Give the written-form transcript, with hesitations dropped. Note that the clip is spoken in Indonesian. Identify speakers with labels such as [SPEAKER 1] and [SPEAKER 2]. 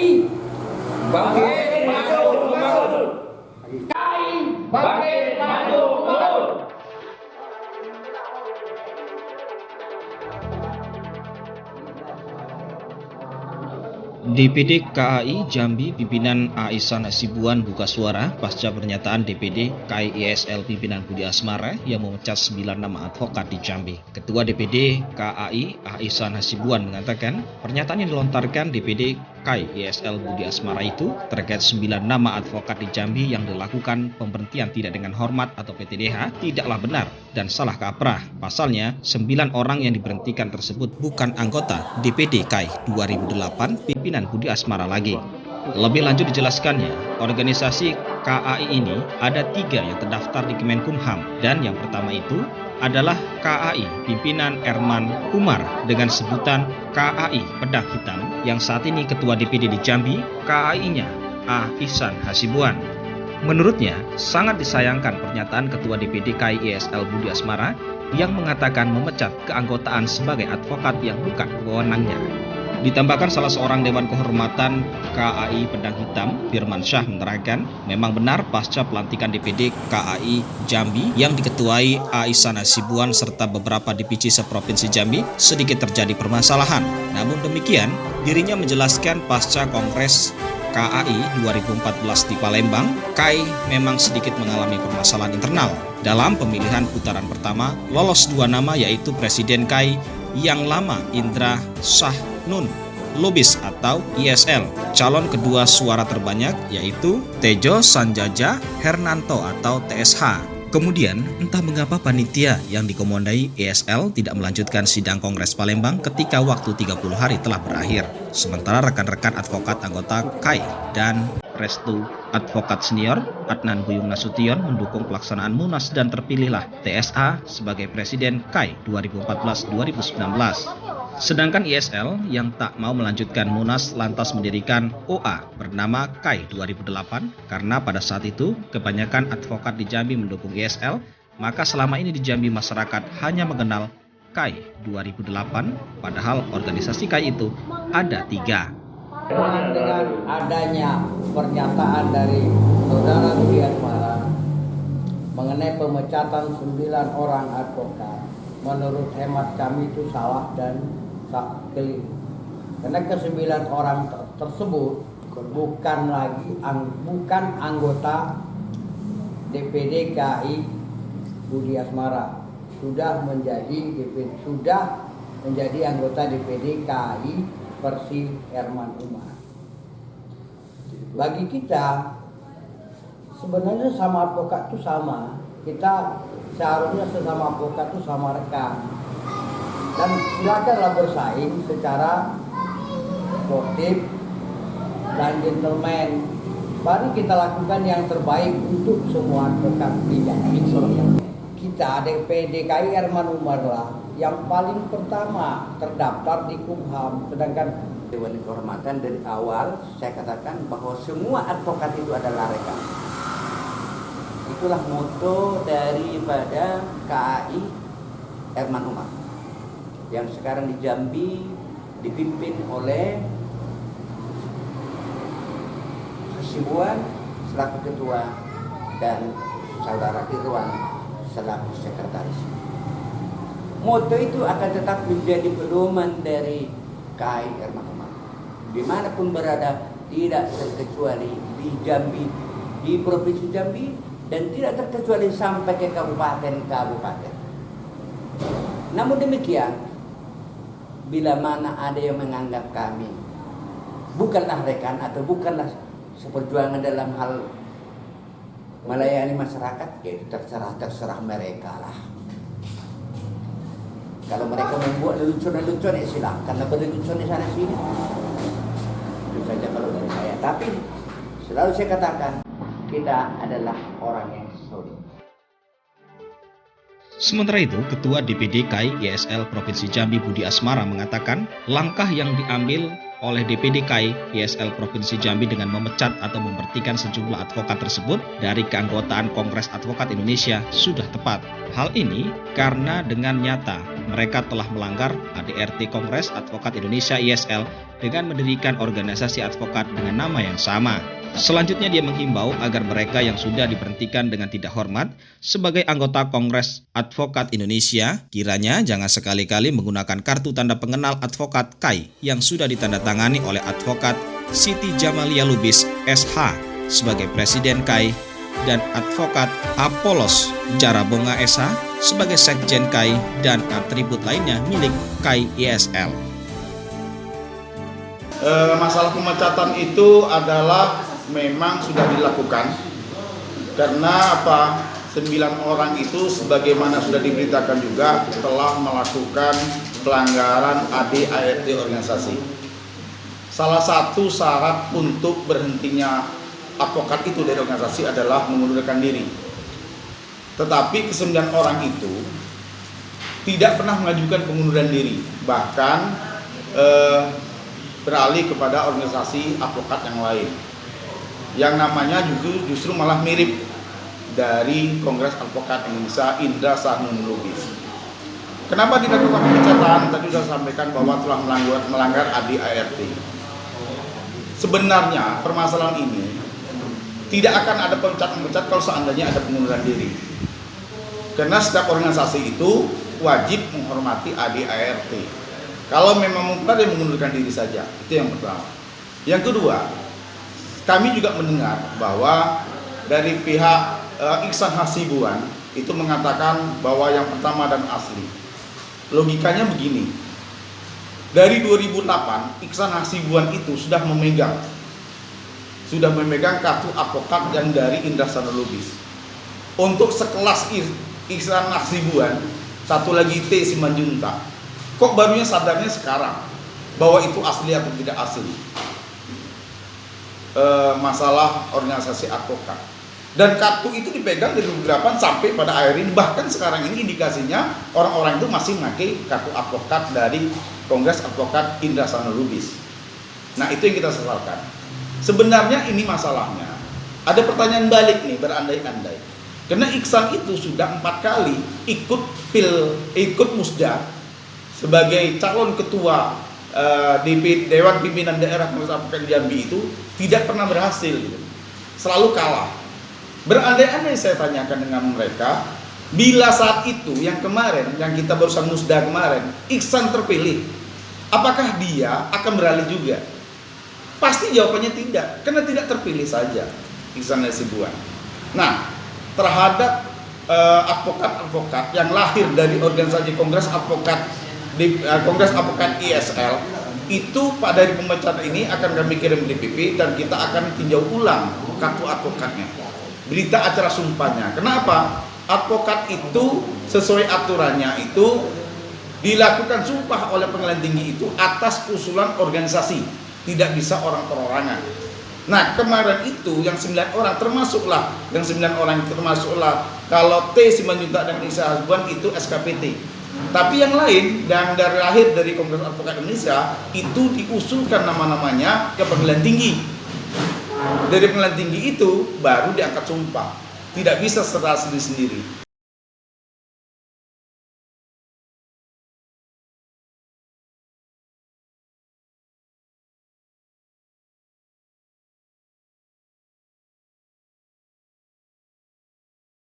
[SPEAKER 1] KAI bangkit maju membangun. KAI bangkit maju membangun.
[SPEAKER 2] DPD KAI Jambi pimpinan A. Ihsan Hasibuan buka suara pasca pernyataan DPD KAI ISL pimpinan Budi Asmara yang memecat 9 nama advokat di Jambi. Ketua DPD KAI A. Ihsan Hasibuan mengatakan pernyataan yang dilontarkan DPD KAI ISL Budi Asmara itu terkait 9 nama advokat di Jambi yang dilakukan pemberhentian tidak dengan hormat atau PTDH tidaklah benar dan salah kaprah. Pasalnya 9 orang yang diberhentikan tersebut bukan anggota DPD KAI 2008 pimpinan Budi Asmara lagi. Lebih lanjut dijelaskannya, organisasi KAI ini ada 3 yang terdaftar di Kemenkumham dan yang pertama itu adalah KAI pimpinan Erman Umar dengan sebutan KAI Pedang Hitam yang saat ini Ketua DPD di Jambi, KAI-nya A. Ihsan Hasibuan. Menurutnya, sangat disayangkan pernyataan Ketua DPD KAI ISL Budi Asmara yang mengatakan memecat keanggotaan sebagai advokat yang bukan wewenangnya. Ditambahkan salah seorang Dewan Kehormatan KAI Pedang Hitam, Firman Syah menerangkan, memang benar pasca pelantikan DPD KAI Jambi yang diketuai A. Ihsan Hasibuan serta beberapa DPC seprovinsi Jambi sedikit terjadi permasalahan. Namun demikian, dirinya menjelaskan pasca Kongres KAI 2014 di Palembang, KAI memang sedikit mengalami permasalahan internal. Dalam pemilihan putaran pertama, lolos 2 nama yaitu Presiden KAI yang lama Indra Sahnun Lubis atau ISL. Calon kedua suara terbanyak yaitu Tejo Sanjaja Hernanto atau TSH. Kemudian, entah mengapa panitia yang dikomandai ISL tidak melanjutkan sidang Kongres Palembang ketika waktu 30 hari telah berakhir. Sementara rekan-rekan advokat anggota KAI dan Restu Advokat Senior Adnan Buyung Nasution mendukung pelaksanaan Munas dan terpilihlah TSA sebagai Presiden KAI 2014-2019. Sedangkan ISL yang tak mau melanjutkan Munas lantas mendirikan OA bernama KAI 2008 karena pada saat itu kebanyakan advokat di Jambi mendukung ISL, maka selama ini di Jambi masyarakat hanya mengenal KAI 2008 padahal organisasi KAI itu ada 3.
[SPEAKER 3] Dengan adanya pernyataan dari Saudara Budi Asmara mengenai pemecatan 9 orang advokat, menurut hemat kami itu salah dan keliru. Karena ke-9 orang tersebut bukan anggota DPD KAI Budi Asmara, sudah menjadi anggota DPD KAI versi Erman Umar. Bagi kita sebenarnya sama advokat itu sama. Kita seharusnya sesama advokat itu sama rekan. Dan silakanlah bersaing secara sportif dan gentleman. Mari kita lakukan yang terbaik untuk semua advokat di Jambi. Kita DPD KAI Erman Umar lah yang paling pertama terdaftar di Kumham, sedangkan
[SPEAKER 4] Dewan Kehormatan dari awal saya katakan bahwa semua advokat itu adalah rekan. Itulah moto daripada KAI Erman Umar yang sekarang di Jambi dipimpin oleh Hasibuan selaku ketua dan Saudara Irwan selaku sekretaris. Moto itu akan tetap menjadi pedoman dari KAI Erman Umar. Dimanapun berada, tidak terkecuali di Jambi, di Provinsi Jambi, dan tidak terkecuali sampai ke kabupaten-kabupaten. Namun demikian, bila mana ada yang menganggap kami bukanlah rekan atau bukanlah seperjuangan dalam hal melayani masyarakat, ya itu terserah mereka lah. Kalau mereka membuat lelucon-lelucon ya silahkan berlelucon di sana sini. Itu saja kalau dari saya. Tapi selalu saya katakan kita adalah orang yang solid.
[SPEAKER 2] Sementara itu, Ketua DPD KAI ISL Provinsi Jambi Budi Asmara mengatakan langkah yang diambil oleh DPD KAI ISL Provinsi Jambi dengan memecat atau memberhentikan sejumlah advokat tersebut dari keanggotaan Kongres Advokat Indonesia sudah tepat. Hal ini karena dengan nyata mereka telah melanggar ADRT Kongres Advokat Indonesia ISL dengan mendirikan organisasi advokat dengan nama yang sama. Selanjutnya dia menghimbau agar mereka yang sudah diberhentikan dengan tidak hormat sebagai anggota Kongres Advokat Indonesia kiranya jangan sekali-kali menggunakan kartu tanda pengenal advokat KAI yang sudah ditandatangani oleh advokat Siti Jamalia Lubis SH sebagai Presiden KAI dan advokat Apolos Jarabonga SH sebagai Sekjen KAI dan atribut lainnya milik KAI ISL.
[SPEAKER 5] Masalah pemecatan itu adalah memang sudah dilakukan karena 9 orang itu sebagaimana sudah diberitakan juga telah melakukan pelanggaran ADART organisasi. Salah satu syarat untuk berhentinya advokat itu dari organisasi adalah mengundurkan diri. Tetapi ke-9 orang itu tidak pernah mengajukan pengunduran diri, bahkan beralih kepada organisasi advokat yang lain yang namanya justru malah mirip dari Kongres Advokat Indonesia Indra Sahnun Lubis. Kenapa dilakukan pemecatan? Tadi sudah sampaikan bahwa telah melanggar ADART. Sebenarnya permasalahan ini tidak akan ada pemecat kalau seandainya ada pengunduran diri. Karena setiap organisasi itu wajib menghormati ADART. Kalau memang mungkin dia mengundurkan diri saja, itu yang pertama. Yang kedua, kami juga mendengar bahwa dari pihak Iksan Hasibuan itu mengatakan bahwa yang pertama dan asli. Logikanya begini, dari 2008 Iksan Hasibuan itu sudah memegang kartu advokat yang dari Indra Sahnun Lubis. Untuk sekelas Iksan Hasibuan, satu lagi T Simanjuntak, kok barunya sadarnya sekarang bahwa itu asli atau tidak asli? Masalah organisasi advokat, dan kartu itu dipegang dari 2008 sampai pada akhir ini, bahkan sekarang ini indikasinya orang-orang itu masih memakai kartu advokat dari Kongres Advokat Indra Sahnun Lubis. Nah, itu yang kita sesalkan. Sebenarnya ini masalahnya ada pertanyaan balik nih, berandai-andai, karena Iksan itu sudah 4 kali ikut musda sebagai calon ketua Dewan Pimpinan Daerah Kongres Advokat Jambi itu tidak pernah berhasil, gitu. Selalu kalah. Berandai-andai saya tanyakan dengan mereka, bila saat itu yang kemarin, yang kita barusan musda kemarin, Iksan terpilih, apakah dia akan beralih juga? Pasti jawabannya tidak, karena tidak terpilih saja Iksan Hasibuan. Nah, terhadap advokat-advokat yang lahir dari organisasi Kongres Advokat di Kongres Advokat ISL itu dari pemecatan ini akan kami kirim DPP dan kita akan tinjau ulang kartu advokatnya, berita acara sumpahnya. Kenapa? Advokat itu sesuai aturannya itu dilakukan sumpah oleh pengadilan tinggi itu atas usulan organisasi, tidak bisa orang perorangan. Nah, kemarin itu yang 9 orang termasuklah kalau T Simanjuntak dan Isa Hasibuan itu SKPT. Tapi yang lain dan dari lahir dari Kongres Advokat Indonesia itu diusulkan nama-namanya ke pengadilan tinggi. Dari pengadilan tinggi itu baru diangkat sumpah. Tidak bisa secara sendiri-sendiri.